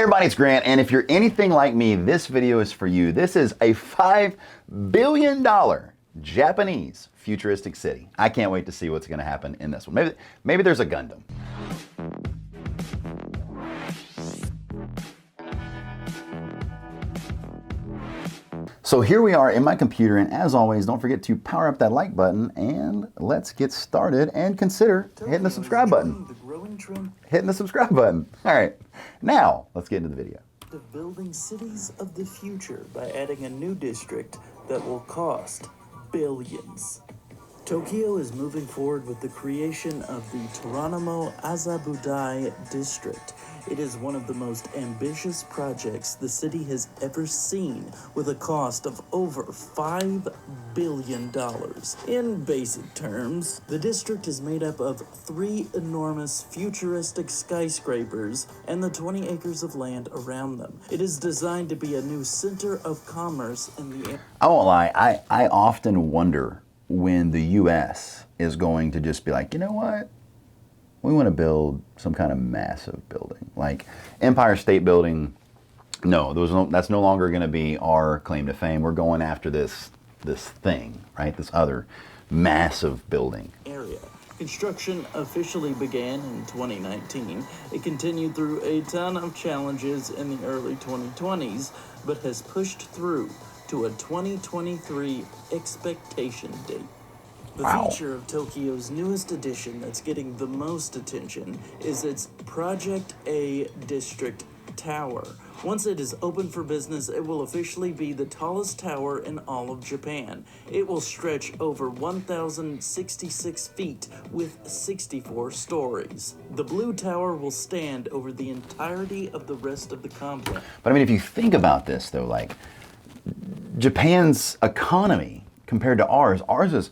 everybody, it's Grant, and if you're anything like me, this video is for you. This is a $5 billion Japanese futuristic city. I can't wait to see what's going to happen in this one. Maybe there's a Gundam. So here we are in my computer, and as always, don't forget to power up that like button, and let's get started and consider hitting the subscribe button. Hitting the subscribe button. All right, now let's get into the video. Of building cities of the future by adding a new district that will cost billions. Tokyo is moving forward with the creation of the Toranamo Azabudai district. It is one of the most ambitious projects the city has ever seen, with a cost of over $5 billion. In basic terms, the district is made up of 3 enormous futuristic skyscrapers and the 20 acres of land around them. It is designed to be a new center of commerce in the... I won't lie, I often wonder when the U.S. is going to just be like, you know what? We want to build some kind of massive building. Like Empire State Building, that's no longer going to be our claim to fame. We're going after this thing, right? This other massive building. Area. Construction officially began in 2019. It continued through a ton of challenges in the early 2020s, but has pushed through to a 2023 expectation date. The feature of Tokyo's newest addition that's getting the most attention is its Project A District Tower. Once it is open for business, it will officially be the tallest tower in all of Japan. It will stretch over 1,066 feet with 64 stories. The blue tower will stand over the entirety of the rest of the complex. But I mean, if you think about this though, like Japan's economy compared to ours is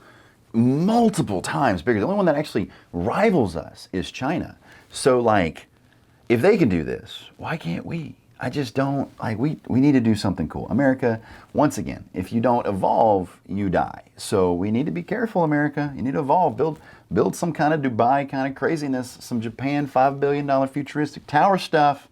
multiple times bigger. The only one that actually rivals us is China. So like, if they can do this, why can't we? I just don't, like, we need to do something cool. America, once again, if you don't evolve, you die. So we need to be careful, America. You need to evolve, build some kind of Dubai kind of craziness, some Japan $5 billion futuristic tower stuff.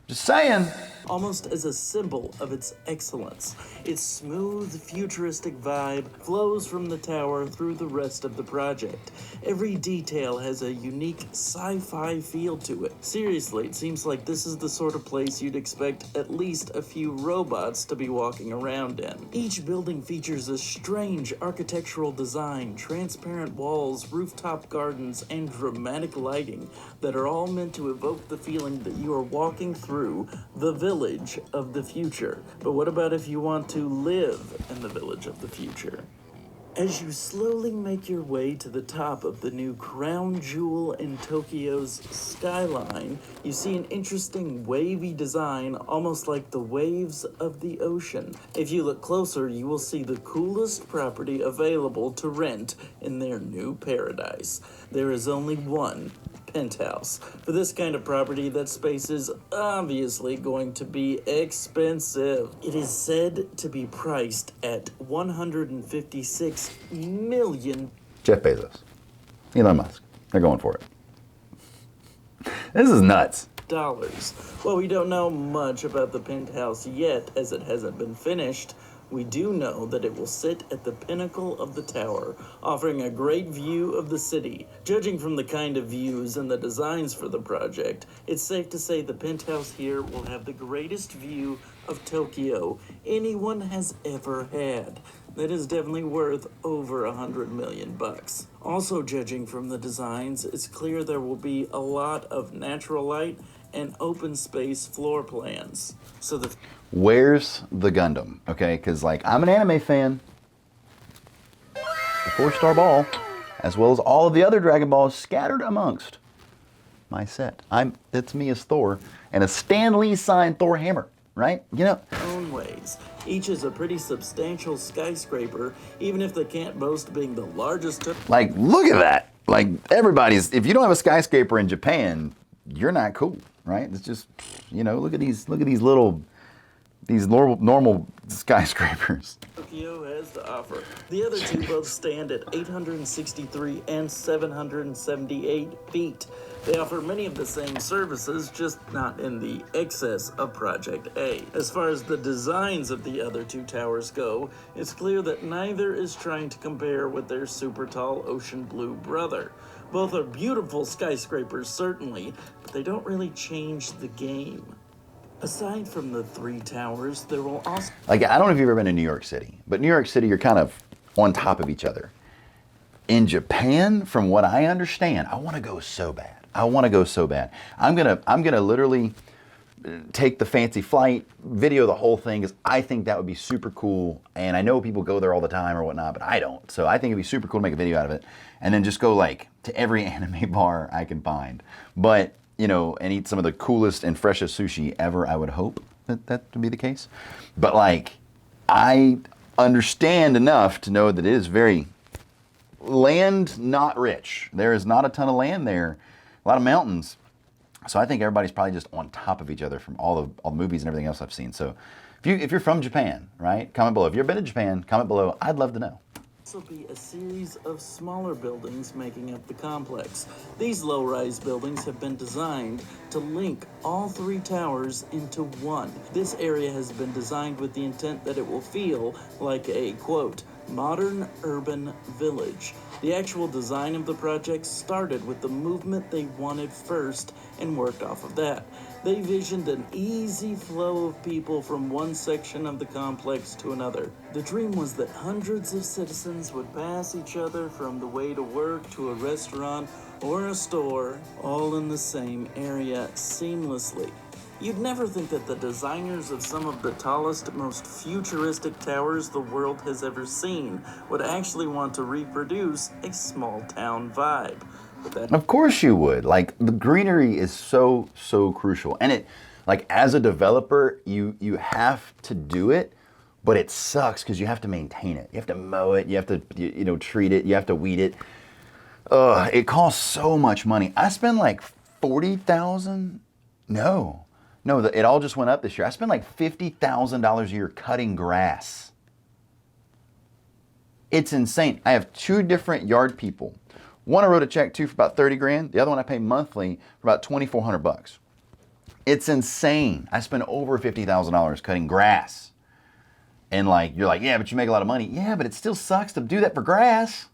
Just saying. Almost as a symbol of its excellence. Its smooth, futuristic vibe flows from the tower through the rest of the project. Every detail has a unique sci-fi feel to it. Seriously, it seems like this is the sort of place you'd expect at least a few robots to be walking around in. Each building features a strange architectural design, transparent walls, rooftop gardens, and dramatic lighting that are all meant to evoke the feeling that you are walking through the village of the future. But what about if you want to live in the village of the future? As you slowly make your way to the top of the new crown jewel in Tokyo's skyline, you see an interesting wavy design, almost like the waves of the ocean. If you look closer, you will see the coolest property available to rent in their new paradise. There is only one penthouse. For this kind of property, that space is obviously going to be expensive. It is said to be priced at $156 million. Jeff Bezos, Elon Musk, they're going for it. This is nuts. Well, we don't know much about the penthouse yet, as it hasn't been finished. We do know that it will sit at the pinnacle of the tower, offering a great view of the city. Judging from the kind of views and the designs for the project, it's safe to say the penthouse here will have the greatest view of Tokyo anyone has ever had. That is definitely worth over $100 million. Also, judging from the designs, it's clear there will be a lot of natural light and open space floor plans. So Where's the Gundam? Okay, because like I'm an anime fan. The 4-star ball, as well as all of the other Dragon Balls scattered amongst my set. It's me as Thor, and a Stan Lee signed Thor hammer, right? You know. Own ways. Each is a pretty substantial skyscraper, even if they can't boast being the largest. Like, look at that. Like everybody's. If you don't have a skyscraper in Japan, you're not cool, right? It's just, you know, look at these normal skyscrapers. Tokyo has to offer. The other two both stand at 863 and 778 feet. They offer many of the same services, just not in the excess of Project A. As far as the designs of the other two towers go, it's clear that neither is trying to compare with their super tall ocean blue brother. Both are beautiful skyscrapers, certainly, but they don't really change the game. Aside from the three towers, there will also... Like, I don't know if you've ever been to New York City, but New York City, you're kind of on top of each other. In Japan, from what I understand, I want to go so bad. I want to go so bad. I'm gonna literally take the fancy flight, video the whole thing, because I think that would be super cool. And I know people go there all the time or whatnot, but I don't. So I think it'd be super cool to make a video out of it, and then just go like to every anime bar I can find. But you know, and eat some of the coolest and freshest sushi ever. I would hope that would be the case. But like, I understand enough to know that it is very land not rich. There is not a ton of land there. A lot of mountains. So I think everybody's probably just on top of each other from all the movies and everything else I've seen. So if you're from Japan, right, comment below. If you've been to Japan, comment below. I'd love to know. also be a series of smaller buildings making up the complex. These low-rise buildings have been designed to link all three towers into one. This area has been designed with the intent that it will feel like a, quote, modern urban village. The actual design of the project started with the movement they wanted first and worked off of that. They visioned an easy flow of people from one section of the complex to another. The dream was that hundreds of citizens would pass each other from the way to work to a restaurant or a store, all in the same area seamlessly. You'd never think that the designers of some of the tallest, most futuristic towers the world has ever seen would actually want to reproduce a small town vibe. But that Of course you would. Like, the greenery is so crucial. And it, like, as a developer, you have to do it, but it sucks because you have to maintain it. You have to mow it, you have to, you know, treat it, you have to weed it. It costs so much money. I spend like $40,000. No, it all just went up this year. I spend like $50,000 a year cutting grass. It's insane. I have two different yard people. One I wrote a check to for about 30 grand. The other one I pay monthly for about 2,400 bucks. It's insane. I spend over $50,000 cutting grass. And like, you're like, yeah, but you make a lot of money. Yeah, but it still sucks to do that for grass.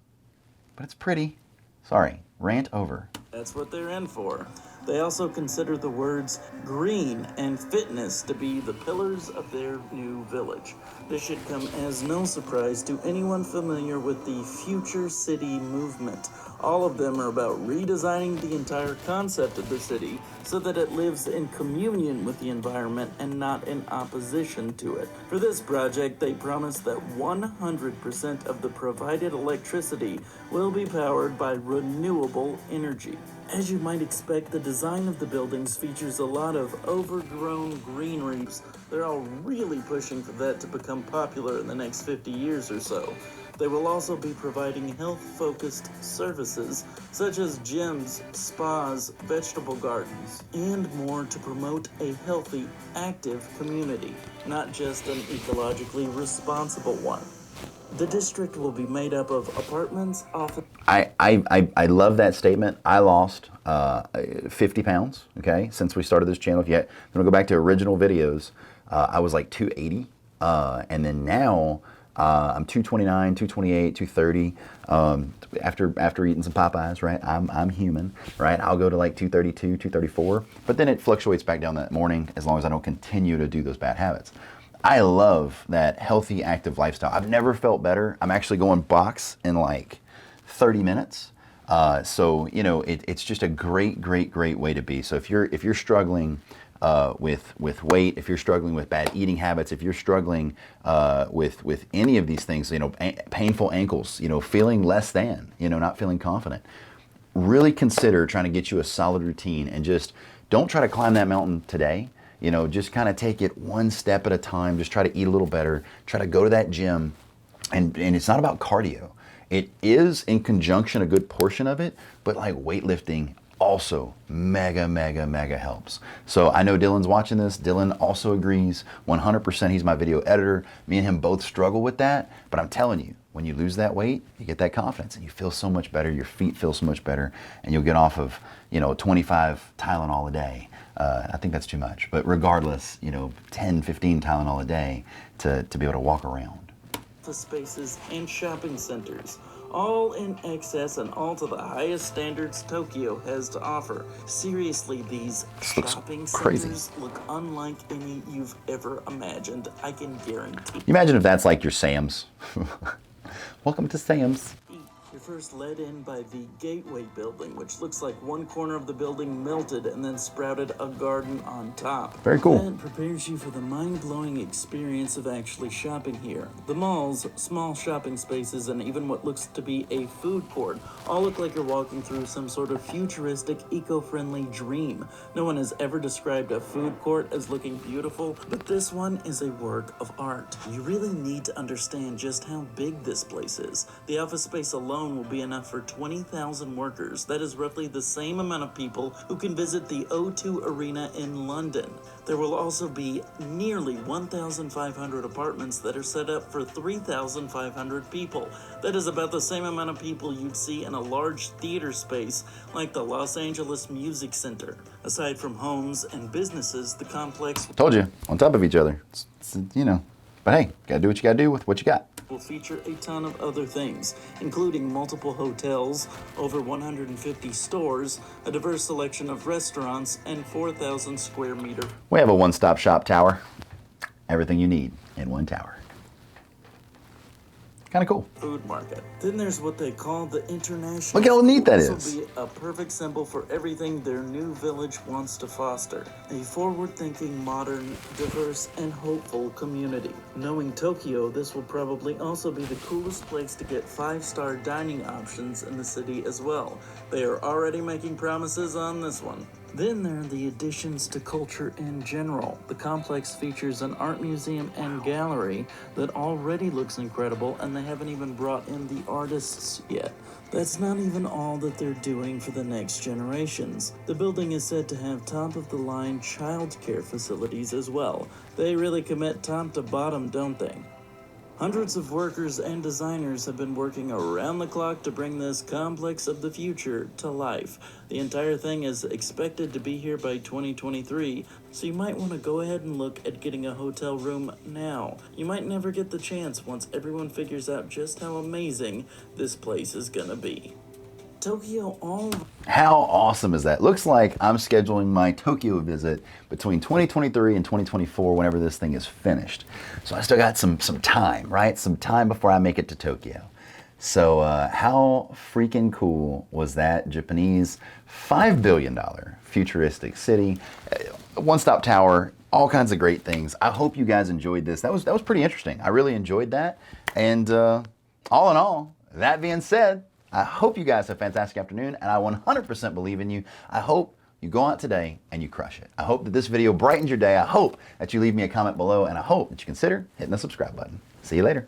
But it's pretty. Sorry, rant over. That's what they're in for. They also consider the words green and fitness to be the pillars of their new village. This should come as no surprise to anyone familiar with the Future City movement. All of them are about redesigning the entire concept of the city so that it lives in communion with the environment and not in opposition to it. For this project, they promise that 100% of the provided electricity will be powered by renewable energy. As you might expect, the design of the buildings features a lot of overgrown greeneries. They're all really pushing for that to become popular in the next 50 years or so. They will also be providing health-focused services such as gyms, spas, vegetable gardens, and more to promote a healthy, active community, not just an ecologically responsible one. The district will be made up of apartments, office... I love that statement. I lost 50 pounds, okay, since we started this channel. If you want to go back to original videos, I was like 280, and then now I'm 229, 228, 230. After eating some Popeyes, right? I'm human, right? I'll go to like 232, 234, but then it fluctuates back down that morning as long as I don't continue to do those bad habits. I love that healthy, active lifestyle. I've never felt better. I'm actually going box in like 30 minutes. So, you know, it's just a great way to be. So if you're struggling with weight, if you're struggling with bad eating habits, if you're struggling with any of these things, you know, painful ankles, you know, feeling less than, you know, not feeling confident, really consider trying to get you a solid routine and just don't try to climb that mountain today. You know, just kind of take it one step at a time. Just try to eat a little better. Try to go to that gym. And it's not about cardio. It is in conjunction a good portion of it, but like weightlifting also mega, mega, mega helps. So I know Dylan's watching this. Dylan also agrees 100%. He's my video editor. Me and him both struggle with that, but I'm telling you, when you lose that weight, you get that confidence and you feel so much better. Your feet feel so much better, and you'll get off of, 25 Tylenol a day. I think that's too much, but regardless, 10, 15 Tylenol a day to be able to walk around. Office spaces and shopping centers, all in excess and all to the highest standards Tokyo has to offer. Seriously, these looks shopping crazy. centers look unlike any you've ever imagined, I can guarantee. You imagine if that's like your Sam's. Welcome to Sam's. You're first led in by the Gateway building, which looks like one corner of the building melted and then sprouted a garden on top. Very cool. That prepares you for the mind-blowing experience of actually shopping here. The malls, small shopping spaces, and even what looks to be a food court all look like you're walking through some sort of futuristic, eco-friendly dream. No one has ever described a food court as looking beautiful, but this one is a work of art. You really need to understand just how big this place is. The office space alone will be enough for 20,000 workers. That is roughly the same amount of people who can visit the O2 Arena in London. There will also be nearly 1,500 apartments that are set up for 3,500 people. That is about the same amount of people you'd see in a large theater space like the Los Angeles Music Center. Aside from homes and businesses, the complex Told you, on top of each other. But hey, gotta do what you gotta do with what you got. will feature a ton of other things, including multiple hotels, over 150 stores, a diverse selection of restaurants, and 4,000 square meter. We have a one-stop shop tower. Everything you need in one tower. Kind of cool. Food market. Then there's what they call the International. Look how neat that This is. will be a perfect symbol for everything their new village wants to foster. A forward-thinking, modern, diverse, and hopeful community. Knowing Tokyo, this will probably also be the coolest place to get 5-star dining options in the city as well. They are already making promises on this one. Then there are the additions to culture in general. The complex features an art museum and gallery that already looks incredible, and they haven't even brought in the artists yet. That's not even all that they're doing for the next generations. The building is said to have top-of-the-line childcare facilities as well. They really commit top to bottom, don't they? Hundreds of workers and designers have been working around the clock to bring this complex of the future to life. The entire thing is expected to be here by 2023, so you might want to go ahead and look at getting a hotel room now. You might never get the chance once everyone figures out just how amazing this place is gonna be. Tokyo all How awesome is that? Looks like I'm scheduling my Tokyo visit between 2023 and 2024 whenever this thing is finished. So I still got some time, right? Some time before I make it to Tokyo. So how freaking cool was that Japanese $5 billion futuristic city? One-stop tower, all kinds of great things. I hope you guys enjoyed this. That was pretty interesting. I really enjoyed that. And all in all, that being said, I hope you guys have a fantastic afternoon, and I 100% believe in you. I hope you go out today and you crush it. I hope that this video brightens your day. I hope that you leave me a comment below, and I hope that you consider hitting the subscribe button. See you later.